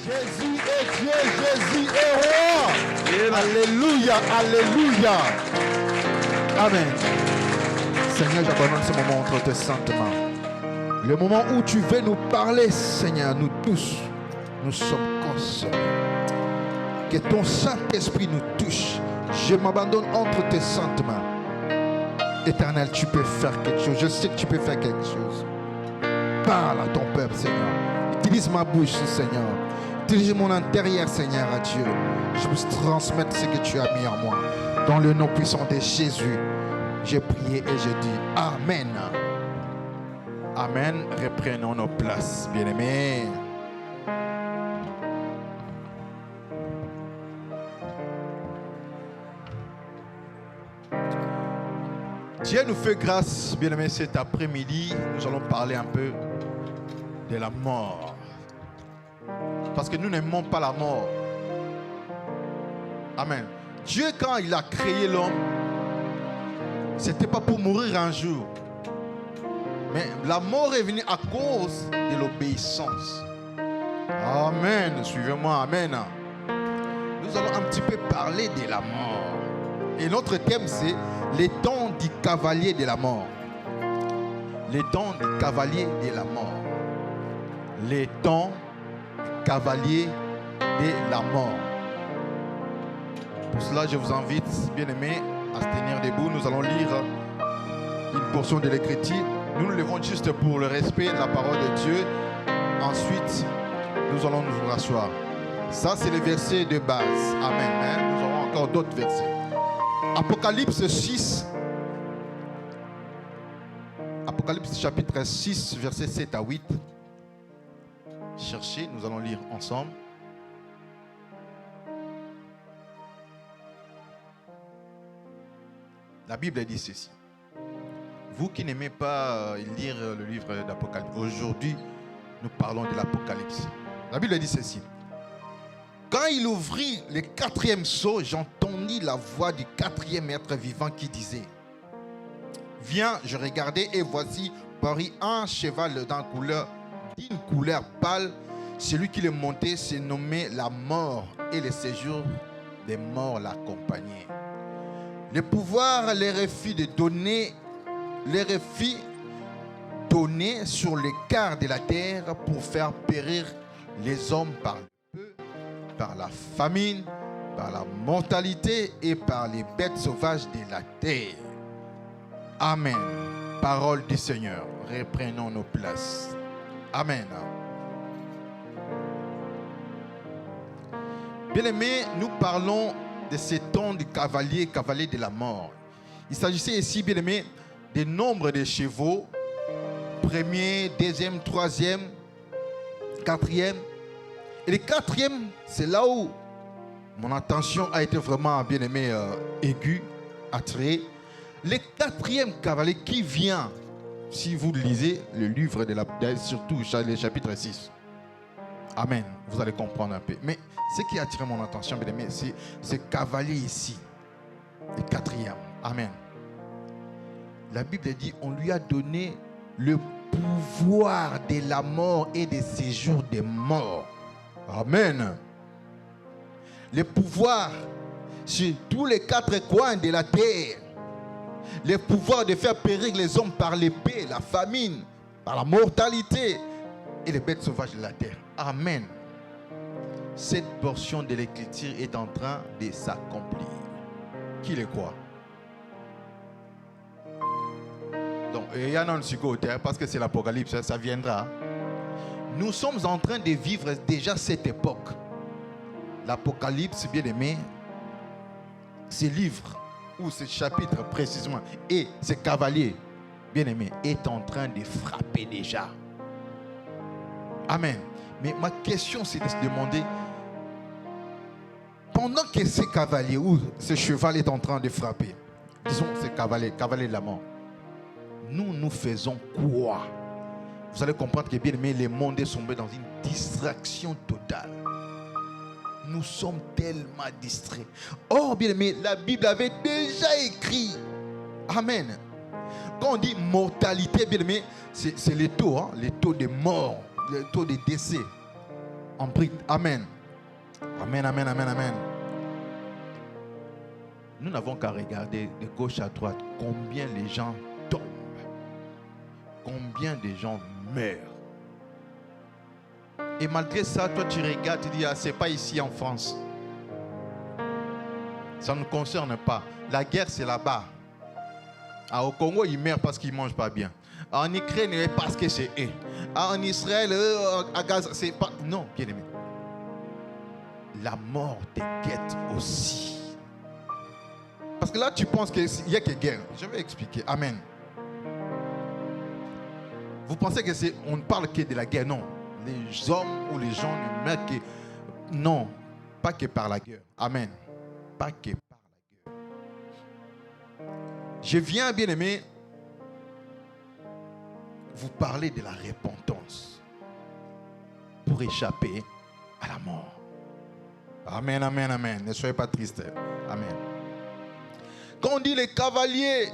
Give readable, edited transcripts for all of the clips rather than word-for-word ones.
Jésus est Dieu, Jésus est roi. Alléluia, alléluia. Amen. Seigneur, j'abandonne ce moment entre tes saintes mains. Le moment où tu veux nous parler, Seigneur, nous tous, nous sommes consolés. Que ton Saint-Esprit nous touche. Je m'abandonne entre tes saintes mains. Éternel, tu peux faire quelque chose. Je sais que tu peux faire quelque chose. Parle à ton peuple, Seigneur. Utilise ma bouche, Seigneur. Utilise mon intérieur, Seigneur, à Dieu. Je puisse transmettre ce que tu as mis en moi. Dans le nom puissant de Jésus, j'ai prié et je dis Amen. Amen. Reprenons nos places, bien-aimés. Dieu nous fait grâce, bien-aimés, cet après-midi. Nous allons parler un peu de la mort. Parce que nous n'aimons pas la mort. Amen. Dieu, quand il a créé l'homme, ce n'était pas pour mourir un jour. Mais la mort est venue à cause de l'obéissance. Amen. Suivez-moi. Amen. Nous allons un petit peu parler de la mort. Et notre thème, c'est les temps du cavalier de la mort. Les temps du cavalier de la mort. Les temps du cavalier de la mort. Pour cela, je vous invite, bien-aimés, à se tenir debout. Nous allons lire une portion de l'Écriture. Nous nous levons juste pour le respect de la parole de Dieu. Ensuite, nous allons nous rasseoir. Ça, c'est le verset de base. Amen. Nous aurons encore d'autres versets. Apocalypse 6. Apocalypse chapitre 6, versets 7 à 8. Cherchez, nous allons lire ensemble. La Bible dit ceci. Vous qui n'aimez pas lire le livre d'Apocalypse, aujourd'hui, nous parlons de l'Apocalypse. La Bible dit ceci. Quand il ouvrit le quatrième sceau, j'entendis la voix du quatrième être vivant qui disait: Viens, je regardais et voici parut un cheval d'une couleur pâle. Celui qui le montait se nommait la mort et le séjour des morts l'accompagnait. Le pouvoir leur fit donner sur les quart de la terre pour faire périr les hommes par le feu, par la famine, par la mortalité et par les bêtes sauvages de la terre. Amen. Parole du Seigneur. Reprenons nos places. Amen. Bien-aimés, nous parlons de ces temps du cavalier de la mort. Il s'agissait ici, bien-aimés, des nombres de chevaux. Premier, deuxième, troisième, quatrième. Et le quatrième, c'est là où mon attention a été vraiment, bien-aimé, aiguë, attirée. Le quatrième cavalier qui vient, si vous lisez le livre de la, surtout le chapitre 6. Amen. Vous allez comprendre un peu. Mais ce qui a attiré mon attention, bien aimé, c'est ce cavalier ici. Le quatrième. Amen. La Bible dit, on lui a donné le pouvoir de la mort et des séjours des morts. Amen. Le pouvoir sur tous les quatre coins de la terre. Le pouvoir de faire périr les hommes par l'épée, la famine, par la mortalité et les bêtes sauvages de la terre. Amen. Cette portion de l'écriture est en train de s'accomplir. Qui le croit? Donc, il y en a un psychothère parce que c'est l'Apocalypse, ça viendra. Nous sommes en train de vivre déjà cette époque. L'Apocalypse, bien aimé, ce livre, ou ce chapitre précisément, et ce cavalier, bien aimé, est en train de frapper déjà. Amen. Mais ma question, c'est de se demander, pendant que ce cavalier ou ce cheval est en train de frapper, disons ce cavalier de la mort, nous faisons quoi? Vous allez comprendre que, bien aimé, le monde est tombé dans une distraction totale. Nous sommes tellement distraits. Or, bien aimé, la Bible avait déjà écrit. Amen. Quand on dit mortalité, bien aimé, c'est les taux, hein, les taux de mort, les taux de décès. On prie. Amen. Amen, amen, amen, amen. Nous n'avons qu'à regarder de gauche à droite combien les gens tombent. Combien de gens meurent. Et malgré ça, toi tu regardes, tu dis, ah, c'est pas ici en France. Ça ne nous concerne pas. La guerre, c'est là-bas. Ah, au Congo, ils meurent parce qu'ils ne mangent pas bien. En Ukraine, parce que c'est eux. Ah, en Israël, à Gaza, c'est pas... Non, bien aimé. La mort te guette aussi. Parce que là, tu penses qu'il n'y a que guerre. Je vais expliquer. Amen. Vous pensez que c'est... On ne parle que de la guerre. Non. Les hommes ou les gens ne meurent que... Non. Pas que par la guerre. Amen. Pas que par la guerre. Je viens, bien aimé, vous parler de la repentance pour échapper à la mort. Amen, amen, amen. Ne soyez pas tristes. Amen. Quand on dit les cavaliers,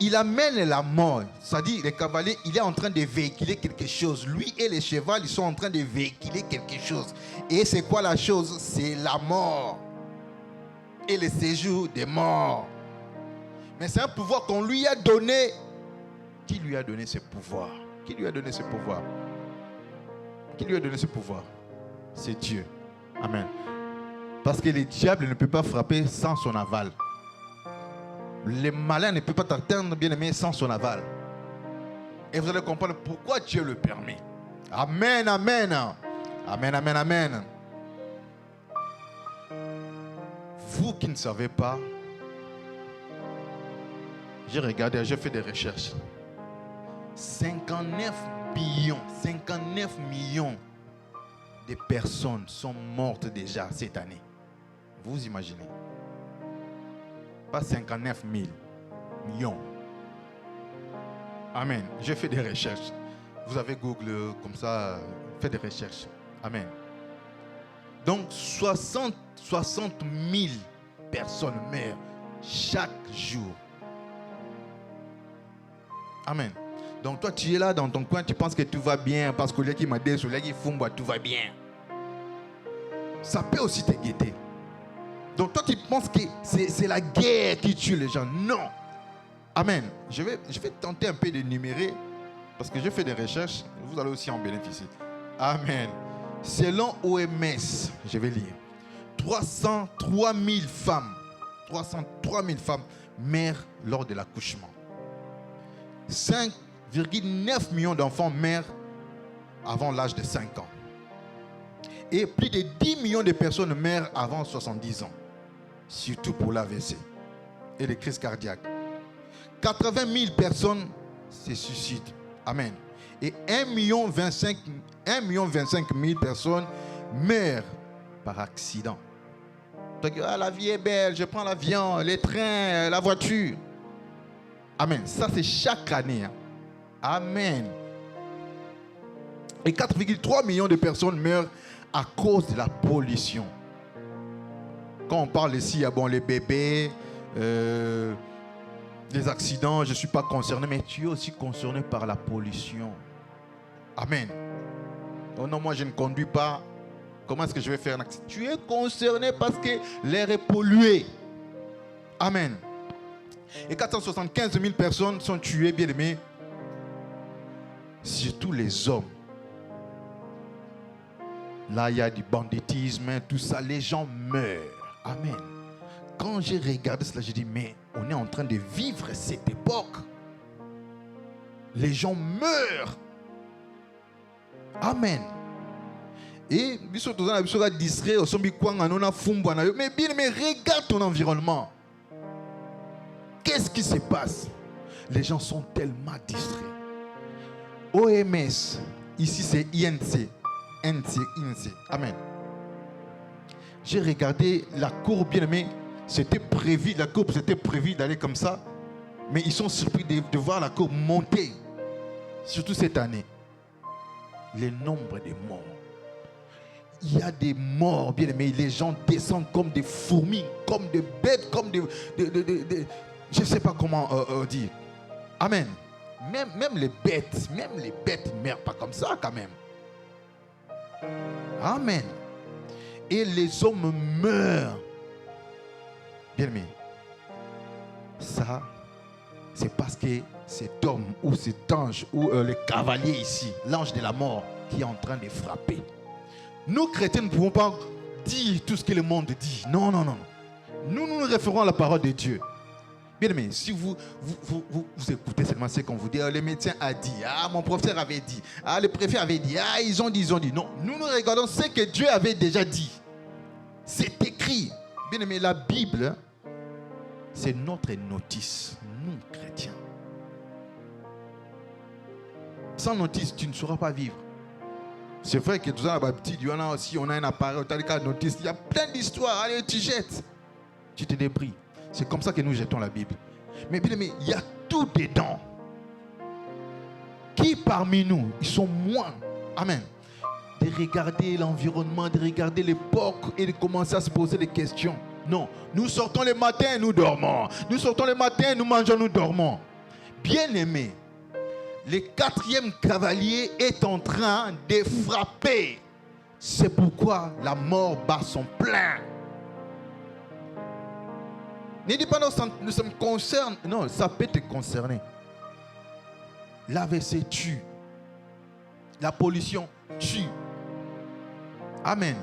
il amène la mort. C'est-à-dire, les cavaliers, il est en train de véhiculer quelque chose. Lui et les chevaux, ils sont en train de véhiculer quelque chose. Et c'est quoi la chose? C'est la mort. Et le séjour des morts. Mais c'est un pouvoir qu'on lui a donné. Qui lui a donné ce pouvoir? Qui lui a donné ce pouvoir? Qui lui a donné ce pouvoir? C'est Dieu. Amen. Parce que le diable ne peut pas frapper sans son aval. Le malin ne peut pas t'atteindre, bien aimé, sans son aval. Et vous allez comprendre pourquoi Dieu le permet. Amen, amen. Amen, amen, amen. Vous qui ne savez pas, j'ai regardé, j'ai fait des recherches. 59 millions de personnes sont mortes déjà cette année. Vous imaginez? Pas 59 000 millions. Amen. J'ai fait des recherches. Vous avez Google comme ça, faites des recherches. Amen. Donc 60 000 personnes meurent chaque jour. Amen. Donc toi tu es là dans ton coin, tu penses que tout va bien parce que les qui m'a dit, les qui font, tout va bien. Ça peut aussi te guetter. Donc toi tu penses que c'est la guerre qui tue les gens. Non. Amen. Je vais tenter un peu de numérer parce que j'ai fait des recherches. Vous allez aussi en bénéficier. Amen. Selon OMS, je vais lire. 303 000 femmes meurent lors de l'accouchement. 5,9 millions d'enfants meurent avant l'âge de 5 ans. Et plus de 10 millions de personnes meurent avant 70 ans. Surtout pour l'AVC et les crises cardiaques. 80 000 personnes se suicident. Amen. Et 1,25 million personnes meurent par accident. Donc, la vie est belle, je prends l'avion, les trains, la voiture. Amen. Ça, c'est chaque année. Hein. Amen. Et 4,3 millions de personnes meurent à cause de la pollution. Quand on parle ici, bon, les bébés, les accidents, je ne suis pas concerné, mais tu es aussi concerné par la pollution. Amen. Oh non, moi je ne conduis pas. Comment est-ce que je vais faire un accident? Tu es concerné parce que l'air est pollué. Amen. Et 475 000 personnes sont tuées, bien aimés. Surtout les hommes. Là, il y a du banditisme, tout ça. Les gens meurent. Amen. Quand j'ai regardé cela, j'ai dit, mais on est en train de vivre cette époque. Les gens meurent. Amen. Et mais bien, mais regarde ton environnement. Qu'est-ce qui se passe? Les gens sont tellement distraits. OMS, ici c'est INC. INC. Amen. J'ai regardé la courbe, bien aimé. C'était prévu, la courbe c'était prévu d'aller comme ça. Mais ils sont surpris de voir la courbe monter. Surtout cette année. Le nombre de morts. Il y a des morts, bien aimés. Les gens descendent comme des fourmis, comme des bêtes, comme des je ne sais pas comment dire. Amen. Même les bêtes ne meurent pas comme ça quand même. Amen. Et les hommes meurent. Bien aimé, ça, c'est parce que cet homme ou cet ange ou le cavalier ici, l'ange de la mort, qui est en train de frapper. Nous, chrétiens, ne pouvons pas dire tout ce que le monde dit. Non, non, non. Nous nous référons à la parole de Dieu. Bien aimé, si vous écoutez seulement ce qu'on vous dit, le médecin a dit, mon professeur avait dit, le préfet avait dit, ils ont dit. Non, nous regardons ce que Dieu avait déjà dit. C'est écrit. Bien aimé, la Bible, c'est notre notice, nous chrétiens. Sans notice, tu ne sauras pas vivre. C'est vrai que tout ça, on a un appareil, notice, il y a plein d'histoires, allez, tu jettes. Tu te débrouilles. C'est comme ça que nous jetons la Bible. Mais bien aimé, il y a tout dedans. Qui parmi nous, ils sont moins, amen, de regarder l'environnement, de regarder l'époque et de commencer à se poser des questions. Non, nous sortons le matin, nous dormons. Nous sortons le matin, nous mangeons, nous dormons. Bien aimé, le 4e cavalier est en train de frapper. C'est pourquoi la mort bat son plein. Ne dis pas non, ça me concerne. Non, ça peut te concerner. L'AVC tue. La pollution tue. Amen.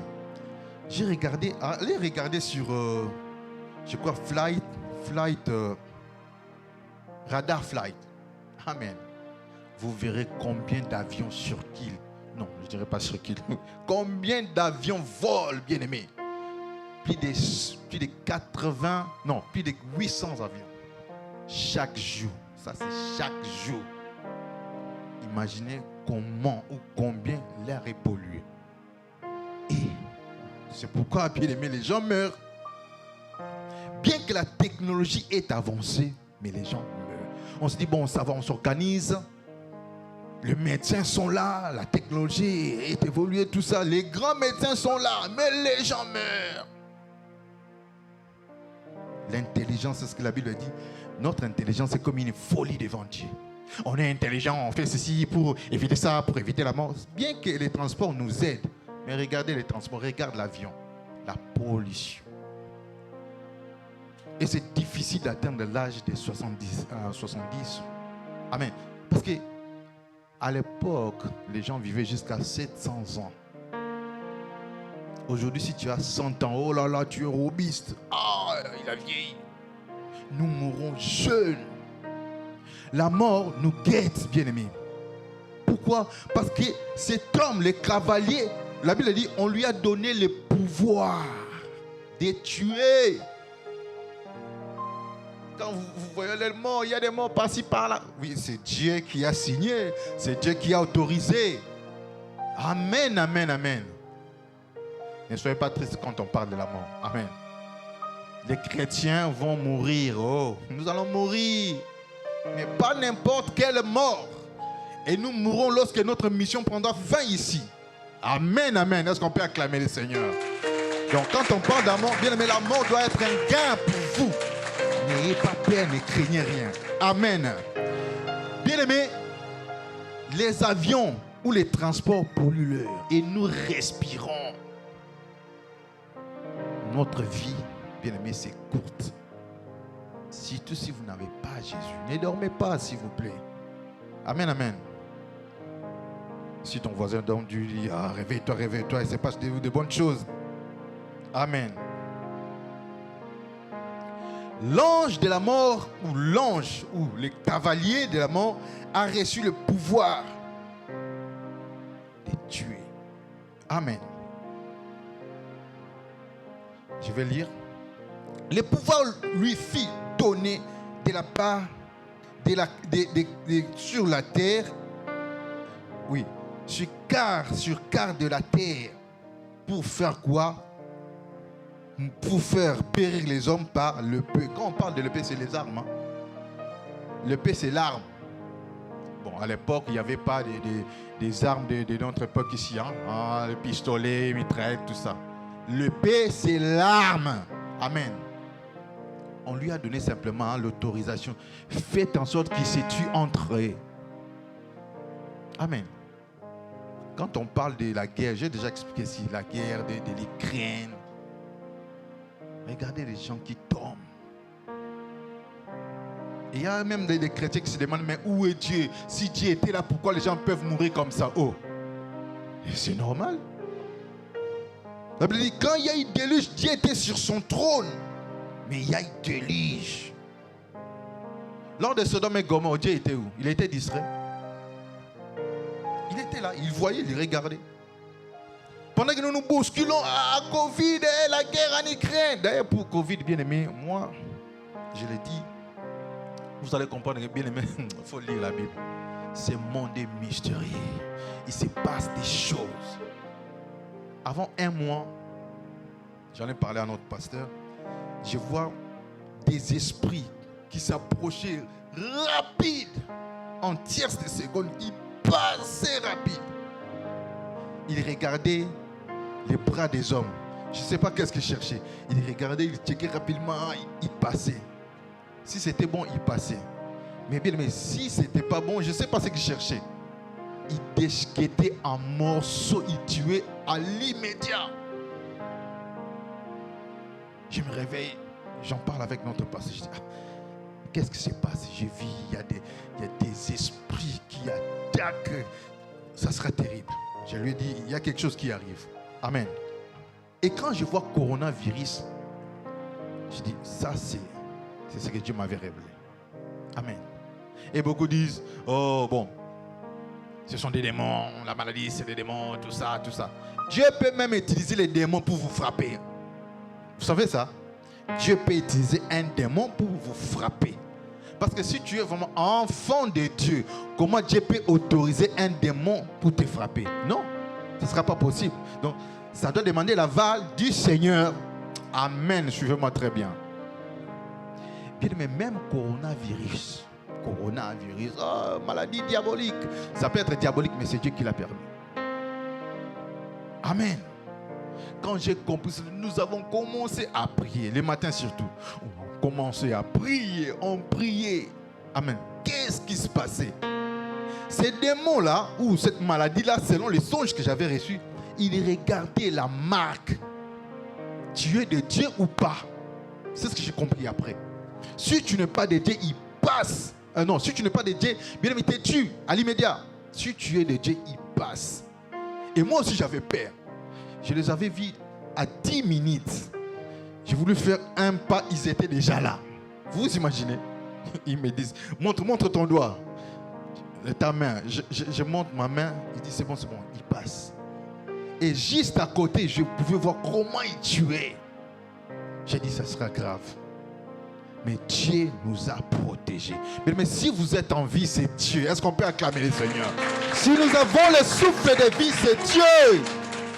J'ai regardé, allez regarder sur, je crois, Radar Flight. Amen. Vous verrez combien d'avions circulent. Non, je ne dirais pas circulent. Combien d'avions volent, bien aimés. Plus de 80, non, plus de 800 avions. Chaque jour. Ça, c'est chaque jour. Imaginez comment ou combien l'air est pollué. Et c'est pourquoi, bien aimé, les gens meurent. Bien que la technologie est avancée, mais les gens meurent. On se dit, bon, ça va, on s'organise. Les médecins sont là, la technologie est évoluée, tout ça. Les grands médecins sont là, mais les gens meurent. L'intelligence, c'est ce que la Bible dit. Notre intelligence, c'est comme une folie devant Dieu. On est intelligent, on fait ceci pour éviter ça, pour éviter la mort. Bien que les transports nous aident, mais regardez les transports, regarde l'avion, la pollution. Et c'est difficile d'atteindre l'âge de 70. Amen. Parce que à l'époque, les gens vivaient jusqu'à 700 ans. Aujourd'hui, si tu as 100 ans, oh là là, tu es robuste. Il a vieilli. Nous mourrons jeunes. La mort nous guette, bien-aimés. Pourquoi? Parce que cet homme, le cavalier, la Bible dit, on lui a donné le pouvoir de tuer. Quand vous voyez les morts, il y a des morts par-ci, par-là. Oui, c'est Dieu qui a signé. C'est Dieu qui a autorisé. Amen, amen, amen. Ne soyez pas tristes quand on parle de la mort. Amen. Les chrétiens vont mourir. Oh, nous allons mourir. Mais pas n'importe quelle mort. Et nous mourrons lorsque notre mission prendra fin ici. Amen, amen. Est-ce qu'on peut acclamer le Seigneur? Donc quand on parle de la mort, bien aimé, la mort doit être un gain pour vous. N'ayez pas peur, ne craignez rien. Amen. Bien aimé, les avions ou les transports polluent l'air et nous respirons. Notre vie, bien aimé, c'est courte. Surtout si vous n'avez pas Jésus. Ne dormez pas, s'il vous plaît. Amen, amen. Si ton voisin dort du lit, réveille-toi, réveille-toi, et c'est pas de bonnes choses. Amen. L'ange de la mort, ou l'ange, ou le cavalier de la mort, a reçu le pouvoir de tuer. Amen. Je vais lire. Le pouvoir lui fit donner de la part sur la terre, oui, sur quart de la terre, pour faire quoi? Pour faire périr les hommes par l'épée. Quand on parle de l'épée, c'est les armes. Hein? L'épée, c'est l'arme. Bon, à l'époque, il n'y avait pas des armes de notre époque ici. Hein? Les pistolets, mitraillettes, tout ça. L'épée, c'est l'arme. Amen. On lui a donné simplement l'autorisation. Faites en sorte qu'il se tue entre eux. Amen. Quand on parle de la guerre, j'ai déjà expliqué ici, la guerre de l'Ukraine. Regardez les gens qui tombent. Et il y a même des chrétiens qui se demandent, mais où est Dieu? Si Dieu était là, pourquoi les gens peuvent mourir comme ça? Oh, c'est normal. La Bible dit, quand il y a eu déluge, Dieu était sur son trône. Mais il y a eu déluge. Lors de Sodome et Gomorrhe, Dieu était où? Il était distrait. Il était là, il voyait, il regardait. Pendant que nous nous bousculons à Covid et la guerre en Ukraine. D'ailleurs, pour Covid, bien aimé, moi, je l'ai dit, vous allez comprendre que bien aimé, il faut lire la Bible. Ce monde est mystérieux. Il se passe des choses. Avant un mois, j'en ai parlé à notre pasteur, je vois des esprits qui s'approchaient rapide. En tierce de seconde, ils passaient rapide. Ils regardaient les bras des hommes. Je ne sais pas qu'est-ce qu'ils cherchaient. Ils regardaient, ils checkaient rapidement, ils passaient. Si c'était bon, ils passaient. Mais bien, mais si c'était pas bon, je ne sais pas ce qu'ils cherchaient. Ils déchiquetaient en morceaux, ils tuaient à l'immédiat. Je me réveille, j'en parle avec notre pasteur. Je dis, qu'est-ce qui se passe? J'ai vu, il y a des esprits qui attaquent. Ça sera terrible. Je lui ai dit, il y a quelque chose qui arrive. Amen. Et quand je vois coronavirus, je dis, ça c'est ce que Dieu m'avait révélé. Amen. Et beaucoup disent, oh bon, ce sont des démons, la maladie c'est des démons, tout ça, tout ça. Dieu peut même utiliser les démons pour vous frapper. Vous savez ça? Dieu peut utiliser un démon pour vous frapper. Parce que si tu es vraiment enfant de Dieu, comment Dieu peut autoriser un démon pour te frapper? Non, ce ne sera pas possible. Donc, ça doit demander l'aval du Seigneur. Amen, suivez-moi très bien. Bien, mais même coronavirus, oh, maladie diabolique. Ça peut être diabolique, mais c'est Dieu qui l'a permis. Amen. Quand j'ai compris, nous avons commencé à prier, les matins surtout. On commençait à prier, on priait. Amen. Qu'est-ce qui se passait? Ces démons-là, ou cette maladie-là, selon les songes que j'avais reçus, ils regardaient la marque. Tu es de Dieu ou pas? C'est ce que j'ai compris après. Si tu n'es pas de Dieu, il passe. Non, si tu n'es pas de Dieu, bien aimé, tu tues à l'immédiat. Si tu es de Dieu, il passe. Et moi aussi, j'avais peur. Je les avais vus à 10 minutes. J'ai voulu faire un pas, ils étaient déjà là. Vous vous imaginez? Ils me disent, montre ton doigt. Ta main. Je montre ma main. Il dit, c'est bon, il passe. Et juste à côté, je pouvais voir comment ils tuaient. J'ai dit, ça sera grave. Mais Dieu nous a protégés. Mais si vous êtes en vie, c'est Dieu. Est-ce qu'on peut acclamer le Seigneur? Si nous avons le souffle de vie, c'est Dieu.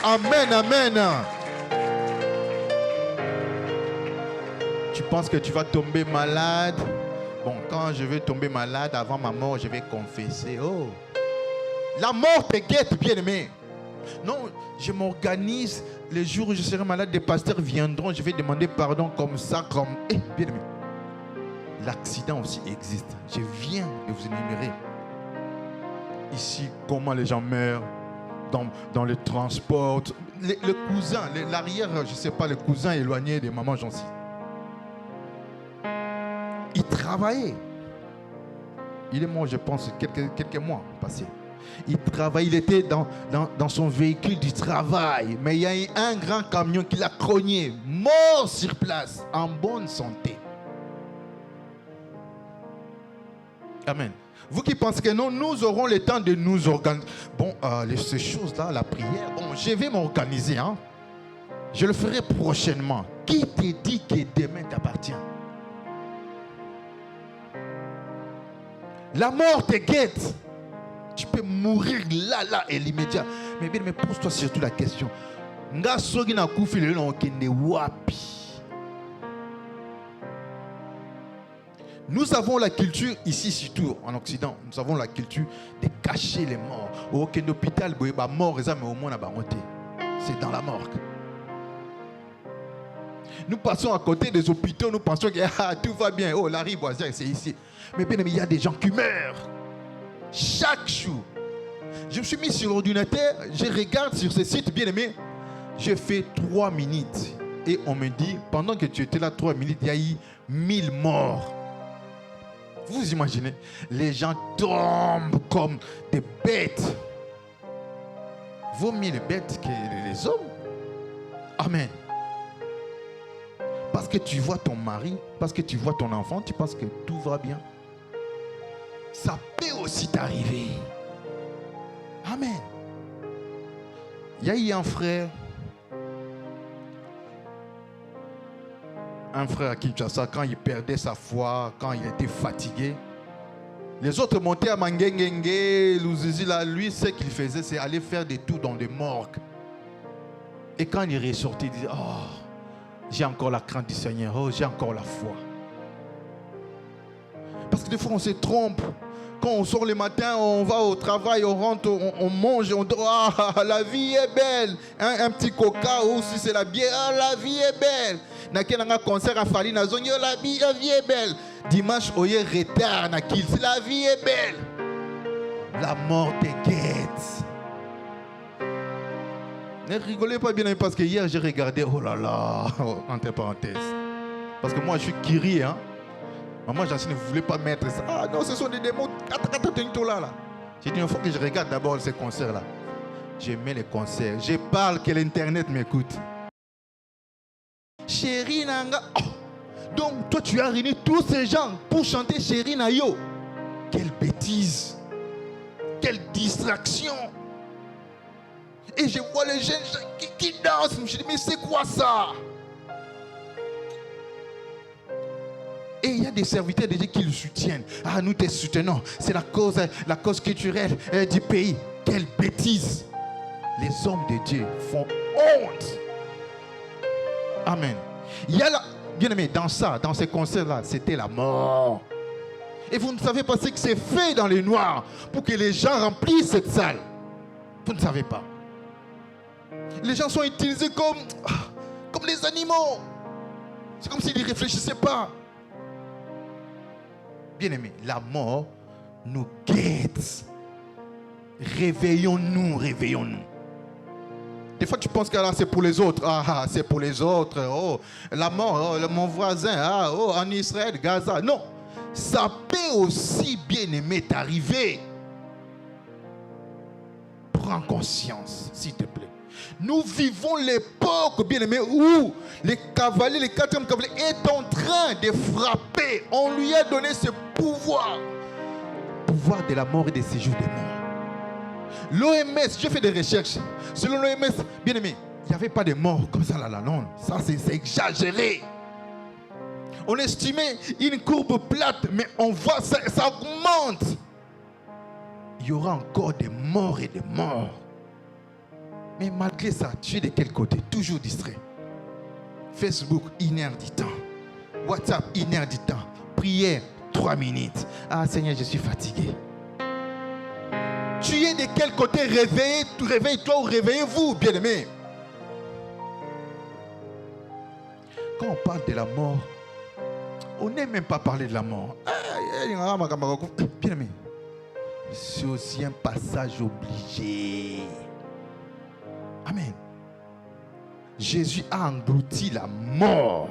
Amen, amen. Tu penses que tu vas tomber malade? Bon, quand je vais tomber malade, avant ma mort, je vais confesser. Oh, la mort te guette, bien-aimé. Non, je m'organise. Les jours où je serai malade, des pasteurs viendront. Je vais demander pardon comme ça, comme... bien-aimé. L'accident aussi existe. Je viens de vous énumérer. Ici, comment les gens meurent. Dans le transport. Le cousin, l'arrière, je ne sais pas, le cousin éloigné de maman Jancy. Il travaillait. Il est mort, je pense, quelques mois passés. Il travaillait, il était dans son véhicule du travail. Mais il y a eu un grand camion qui l'a cogné, mort sur place, en bonne santé. Amen. Vous qui pensez que non, nous aurons le temps de nous organiser. Bon, ces choses-là, la prière, bon, je vais m'organiser. Hein. Je le ferai prochainement. Qui te dit que demain t'appartient? La mort te guette. Tu peux mourir là et l'immédiat. Mais bien, mais pose-toi surtout la question. Nga sogi na kufi le no kende wapi? Nous avons la culture, ici surtout en Occident, nous avons la culture de cacher les morts. Au hôpital, mort, mais au moins c'est dans la morgue. Nous passons à côté des hôpitaux, nous pensons que tout va bien. Oh, Larry Boisière, c'est ici. Mais bien, il y a des gens qui meurent chaque jour. Je me suis mis sur l'ordinateur, je regarde sur ce site, bien aimé. J'ai fait 3 minutes. Et on me dit, pendant que tu étais là 3 minutes, il y a eu 1000 morts. Vous imaginez, les gens tombent comme des bêtes. Vaut mieux les bêtes que les hommes. Amen. Parce que tu vois ton mari, parce que tu vois ton enfant, tu penses que tout va bien. Ça peut aussi t'arriver. Amen. Il y a eu un frère à Kinshasa, quand il perdait sa foi, quand il était fatigué. Les autres montaient à Mangengenge, Luzizi, là, lui, ce qu'il faisait, c'est aller faire des tours dans des morgues. Et quand il ressortait, il disait, oh, j'ai encore la crainte du Seigneur, oh, j'ai encore la foi. Parce que des fois, on se trompe. Quand on sort le matin, on va au travail, on rentre, on mange, on dort. Ah, la vie est belle. Un petit coca ou si c'est la bière, ah, la vie est belle. Dans un concert à Fali, la vie est belle. Dimanche, on est retard, la vie est belle. La mort te guette. Ne rigolez pas bien parce que hier, j'ai regardé, oh là là, entre parenthèses. Parce que moi, je suis Kiri, hein. Maman Jacine ne voulait pas mettre ça. Ah non, ce sont des démons. Là. J'ai dit, il faut que je regarde d'abord ces concerts-là. J'aimais les concerts. Je parle que l'Internet m'écoute. Chérie Nanga. Oh. Donc, toi, tu as réuni tous ces gens pour chanter Chérie Nayo. Quelle bêtise. Quelle distraction. Et je vois les jeunes qui dansent. Je me dis, mais c'est quoi ça? Et il y a des serviteurs déjà qui le soutiennent. Ah, nous te soutenons. C'est la cause culturelle du pays. Quelle bêtise. Les hommes de Dieu font honte. Amen. Il y a la... Bien aimé, dans ces concerts-là, c'était la mort. Et vous ne savez pas ce que c'est fait dans les noirs pour que les gens remplissent cette salle. Vous ne savez pas. Les gens sont utilisés comme les animaux. C'est comme s'ils ne réfléchissaient pas. Bien-aimés, la mort nous guette. Réveillons-nous, réveillons-nous. Des fois, tu penses que là, c'est pour les autres. Ah, c'est pour les autres. Oh, la mort, oh, mon voisin. Ah, oh, en Israël, Gaza. Non, ça peut aussi, bien-aimé, t'arriver. Prends conscience, s'il te plaît. Nous vivons l'époque, bien-aimé, où le 4e cavalier est en train de frapper. On lui a donné ce pouvoir. Pouvoir de la mort et des séjours des morts. L'OMS, j'ai fait des recherches. Selon l'OMS, bien-aimé, il n'y avait pas de morts comme ça là, non. Ça, c'est exagéré. On estimait une courbe plate, mais on voit ça augmente. Il y aura encore des morts et des morts. Mais malgré ça, tu es de quel côté? Toujours distrait. Facebook, 1 heure du temps. WhatsApp, 1 heure du temps. Prière, 3 minutes. Ah Seigneur, je suis fatigué. Tu es de quel côté? Réveille-toi ou réveillez-vous, bien-aimé. Quand on parle de la mort, on n'aime même pas parler de la mort. Bien-aimé, c'est aussi un passage obligé. Amen. Jésus a englouti la mort.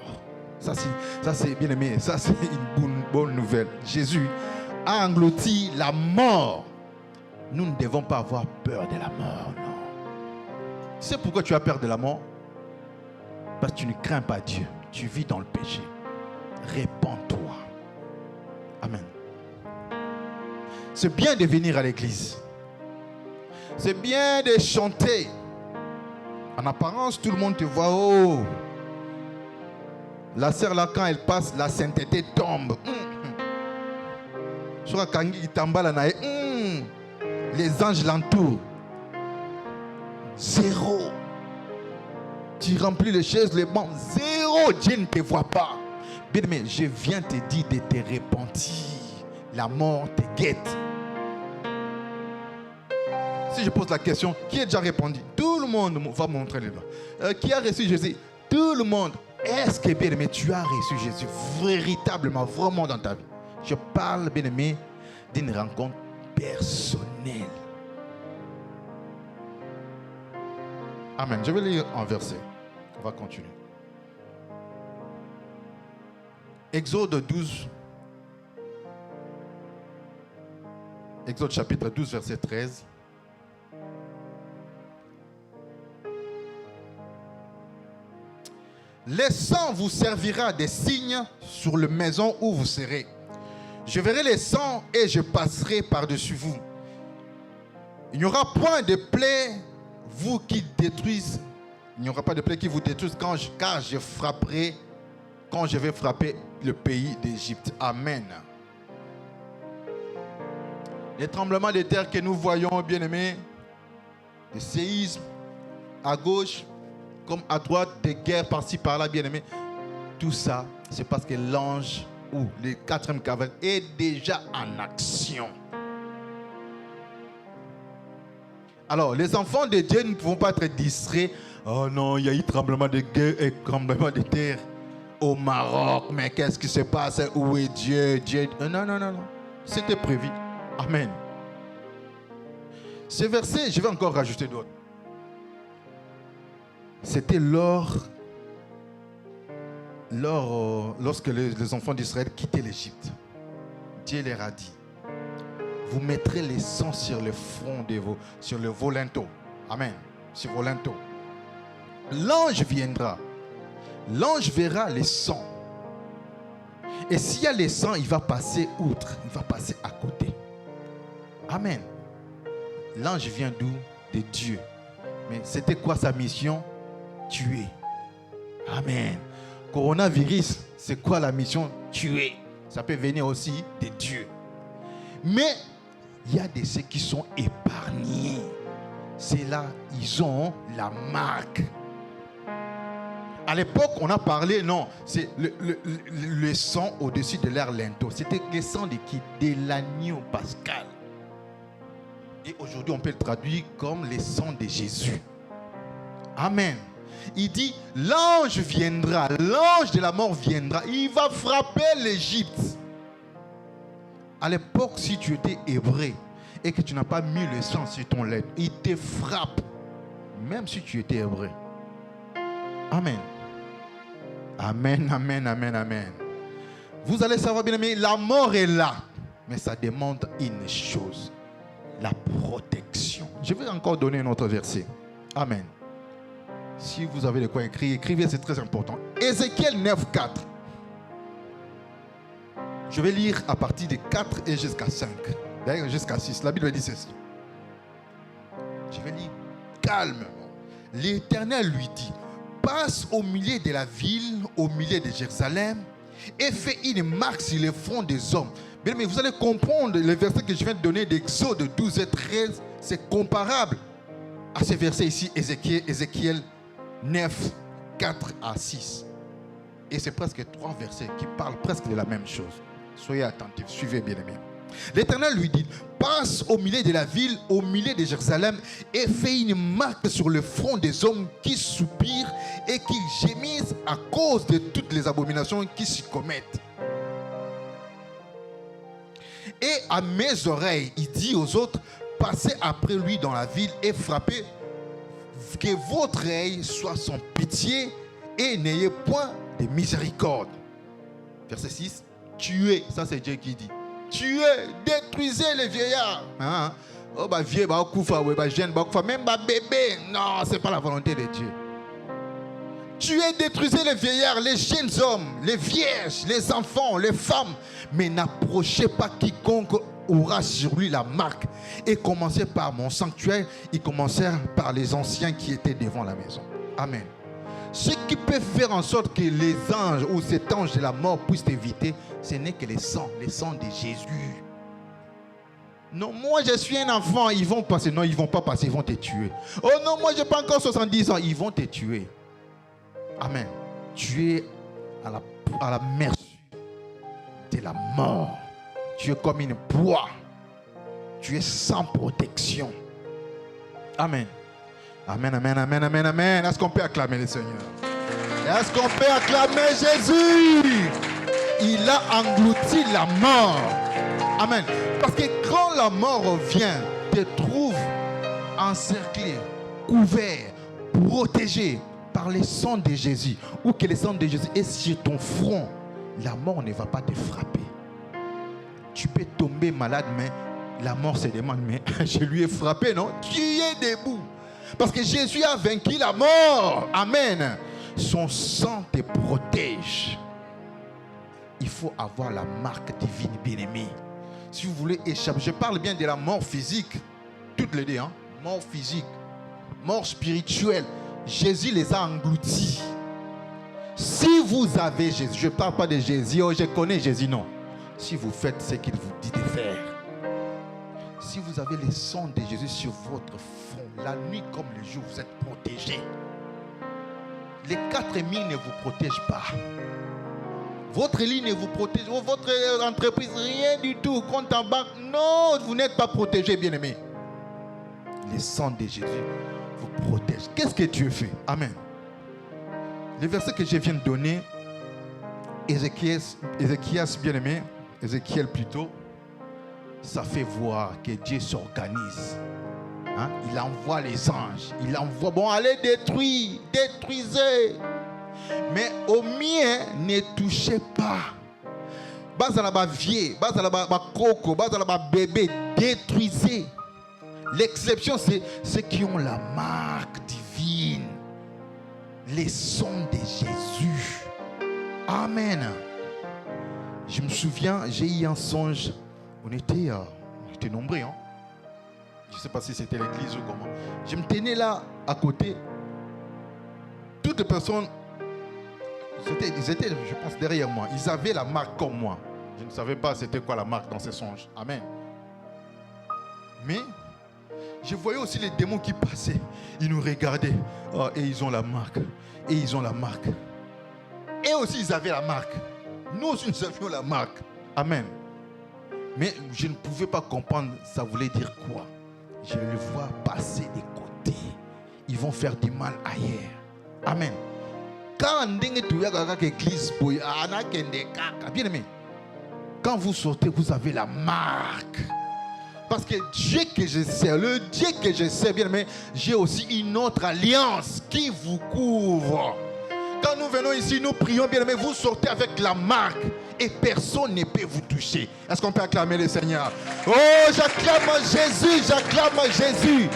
Ça c'est bien aimé. Ça c'est une bonne nouvelle. Jésus a englouti la mort. Nous ne devons pas avoir peur de la mort, non. Tu sais pourquoi tu as peur de la mort? Parce que tu ne crains pas Dieu. Tu vis dans le péché. Répands-toi. Amen. C'est bien de venir à l'église. C'est bien de chanter. En apparence, tout le monde te voit. Oh, la sœur là, quand elle passe, la sainteté tombe. Les anges l'entourent. Zéro. Tu remplis les chaises, les bancs. Zéro. Dieu ne te voit pas. Bien, mais je viens te dire de te repentir. La mort te guette. Si je pose la question, qui a déjà répondu? Tout le monde va montrer les doigts. Qui a reçu Jésus? Tout le monde. Est-ce que, bien aimé, tu as reçu Jésus véritablement, vraiment dans ta vie? Je parle, bien aimé, d'une rencontre personnelle. Amen. Je vais lire un verset. On va continuer. Exode 12. Exode chapitre 12, verset 13. Les sangs vous servira des signes sur la maison où vous serez. Je verrai les sangs et je passerai par-dessus vous. Il n'y aura point de plaie vous qui détruisent. Il n'y aura pas de plaie qui vous détruisent car je frapperai, quand je vais frapper le pays d'Égypte. Amen. Les tremblements de terre que nous voyons, bien-aimés, des séismes à gauche comme à droite, des guerres par-ci par-là, bien-aimés, tout ça, c'est parce que l'ange ou le 4e cavalier est déjà en action. Alors, les enfants de Dieu ne vont pas être distraits. Oh non, il y a eu tremblement de guerre et tremblement de terre au Maroc. Mais qu'est-ce qui se passe? Où est Dieu? Non, non, non, non. C'était prévu. Amen. Ce verset, je vais encore rajouter d'autres. C'était lorsque les enfants d'Israël quittaient l'Égypte. Dieu leur a dit, vous mettrez les sangs sur le front de sur le vos linteaux. Amen. Sur vos linteaux. L'ange viendra. L'ange verra les sangs. Et s'il y a les sangs, il va passer outre. Il va passer à côté. Amen. L'ange vient d'où? De Dieu. Mais c'était quoi sa mission? Tuer. Amen. Coronavirus, c'est quoi la mission? Tuer. Ça peut venir aussi de Dieu. Mais il y a de ceux qui sont épargnés. C'est là, ils ont la marque. À l'époque, on a parlé, non, c'est le sang au-dessus de leur linteau. C'était le sang de qui? De l'agneau pascal. Et aujourd'hui, on peut le traduire comme le sang de Jésus. Amen. Il dit, l'ange viendra, l'ange de la mort viendra. Il va frapper l'Égypte. À l'époque, si tu étais hébreu et que tu n'as pas mis le sang sur ton lait, il te frappe. Même si tu étais hébreu. Amen. Amen, amen, amen, amen. Vous allez savoir, bien aimé, la mort est là. Mais ça demande une chose. La protection. Je vais encore donner un autre verset. Amen. Si vous avez de quoi écrire, écrivez, c'est très important. Ézéchiel 9, 4. Je vais lire à partir de 4 et jusqu'à 5. D'ailleurs, jusqu'à 6. La Bible dit ceci. Je vais lire calmement. L'Éternel lui dit, passe au milieu de la ville, au milieu de Jérusalem, et fais une marque sur le front des hommes. Bien, mais vous allez comprendre le verset que je viens de donner d'Exode 12 et 13. C'est comparable à ce verset ici, Ézéchiel 9, 4 à 6. Et c'est presque 3 versets qui parlent presque de la même chose. Soyez attentifs, suivez bien aimé. L'Éternel lui dit, passe au milieu de la ville, au milieu de Jérusalem, et fais une marque sur le front des hommes qui soupirent et qui gémissent à cause de toutes les abominations qui s'y commettent. Et à mes oreilles, il dit aux autres, passez après lui dans la ville et frappez, que votre œil soit sans pitié et n'ayez point de miséricorde. Verset 6, tuez, ça c'est Dieu qui dit. Tuez, détruisez les vieillards. Hein? Oh, bah vieux, bah koufa, bah jeune, bah koufa, même bah bébé. Non, c'est pas la volonté de Dieu. Tuez, détruisez les vieillards, les jeunes hommes, les vierges, les enfants, les femmes. Mais n'approchez pas quiconque aura sur lui la marque. Et commencez par mon sanctuaire. Ils commencèrent par les anciens qui étaient devant la maison. Amen. Ce qui peut faire en sorte que les anges ou cet ange de la mort puissent t'éviter, ce n'est que le sang de Jésus. Non, moi je suis un enfant, ils vont passer. Non, ils ne vont pas passer, ils vont te tuer. Oh non, moi je n'ai pas encore 70 ans, ils vont te tuer. Amen. Tu es à la merci de la mort. Tu es comme une proie. Tu es sans protection. Amen. Amen, amen, amen, amen, amen. Est-ce qu'on peut acclamer le Seigneur? Est-ce qu'on peut acclamer Jésus? Il a englouti la mort. Amen. Parce que quand la mort vient, te trouve encerclé, couvert, protégé par le sang de Jésus, ou que le sang de Jésus est sur ton front, la mort ne va pas te frapper. Tu peux tomber malade, mais la mort se demande, mais je lui ai frappé, non? Tu es debout. Parce que Jésus a vaincu la mort. Amen. Son sang te protège. Il faut avoir la marque divine, bien-aimé. Si vous voulez échapper, je parle bien de la mort physique. Toutes les deux, hein? Mort physique, mort spirituelle. Jésus les a engloutis. Si vous avez Jésus, je ne parle pas de Jésus, oh, je connais Jésus, non. Si vous faites ce qu'il vous dit de faire, si vous avez le sang de Jésus sur votre front, la nuit comme le jour, vous êtes protégé. Les 4000 ne vous protègent pas. Votre lit ne vous protège, votre entreprise, rien du tout. Compte en banque, non, vous n'êtes pas protégé, bien-aimé. Le sang de Jésus vous protège. Qu'est-ce que Dieu fait? Amen. Le verset que je viens de donner, Ézéchiel, bien-aimé, Ézéchiel plutôt, ça fait voir que Dieu s'organise. Hein? Il envoie les anges. Il envoie, bon, allez détruire, détruisez. Mais au mien, ne touchez pas. Bazalaba vieux, bazalaba coco, bazalaba bébé, détruisez. L'exception, c'est ceux qui ont la marque divine. Les sons de Jésus. Amen. Je me souviens, j'ai eu un songe. On était nombreux. Hein? Je ne sais pas si c'était l'église ou comment. Je me tenais là, à côté. Toutes les personnes, ils étaient, je pense, derrière moi. Ils avaient la marque comme moi. Je ne savais pas c'était quoi la marque dans ces songes. Amen. Mais je voyais aussi les démons qui passaient. Ils nous regardaient. Oh, et ils ont la marque. Et ils ont la marque. Et aussi, ils avaient la marque. Nous aussi, nous avions la marque. Amen. Mais je ne pouvais pas comprendre ça voulait dire quoi. Je les vois passer des côtés. Ils vont faire du mal ailleurs. Amen. Bien aimé, quand vous sortez, vous avez la marque. Parce que Dieu que je sers, le Dieu que je sers, bien aimé, j'ai aussi une autre alliance qui vous couvre. Quand nous venons ici, nous prions, bien aimé, vous sortez avec la marque et personne ne peut vous toucher. Est-ce qu'on peut acclamer le Seigneur? Oh, j'acclame Jésus, j'acclame Jésus.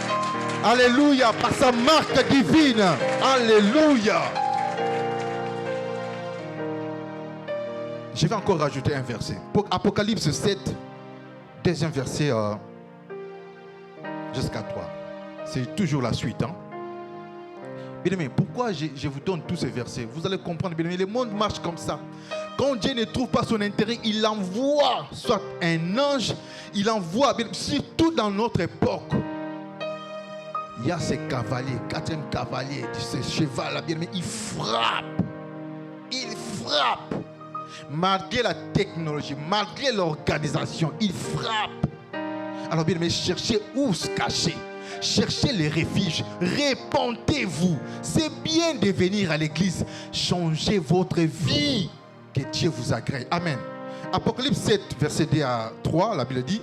Alléluia, par sa marque divine. Alléluia. Je vais encore rajouter un verset. Pour Apocalypse 7, deuxième verset jusqu'à 3. C'est toujours la suite. Hein? Bien aimé, pourquoi je vous donne tous ces versets? Vous allez comprendre, bien aimé, le monde marche comme ça. Quand Dieu ne trouve pas son intérêt, il envoie soit un ange, il envoie, surtout dans notre époque. Il y a ces cavaliers, 4e cavalier, ce cheval là, bien aimé, il frappe. Il frappe. Malgré la technologie, malgré l'organisation, il frappe. Alors bien aimé, cherchez où se cacher. Cherchez les refuges. Répentez-vous. C'est bien de venir à l'église. Changez votre vie. Que Dieu vous agrée. Amen. Apocalypse 7, verset 2 à 3, la Bible dit: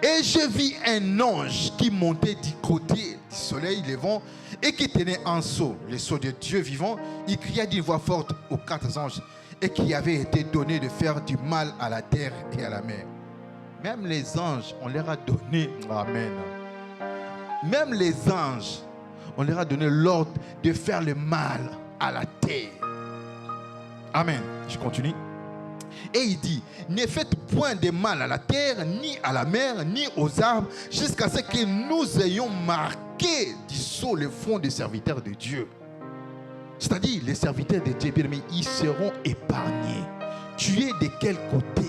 et je vis un ange qui montait du côté du soleil levant et qui tenait un sceau, le sceau de Dieu vivant. Il cria d'une voix forte aux 4 anges et qui avait été donné de faire du mal à la terre et à la mer. Même les anges, on leur a donné, amen. Même les anges, on leur a donné l'ordre de faire le mal à la terre. Amen. Je continue. Et il dit: ne faites point de mal à la terre, ni à la mer, ni aux arbres, jusqu'à ce que nous ayons marqué du sceau le front des serviteurs de Dieu. C'est-à-dire, les serviteurs de Dieu, bien aimés, ils seront épargnés. Tu es de quel côté?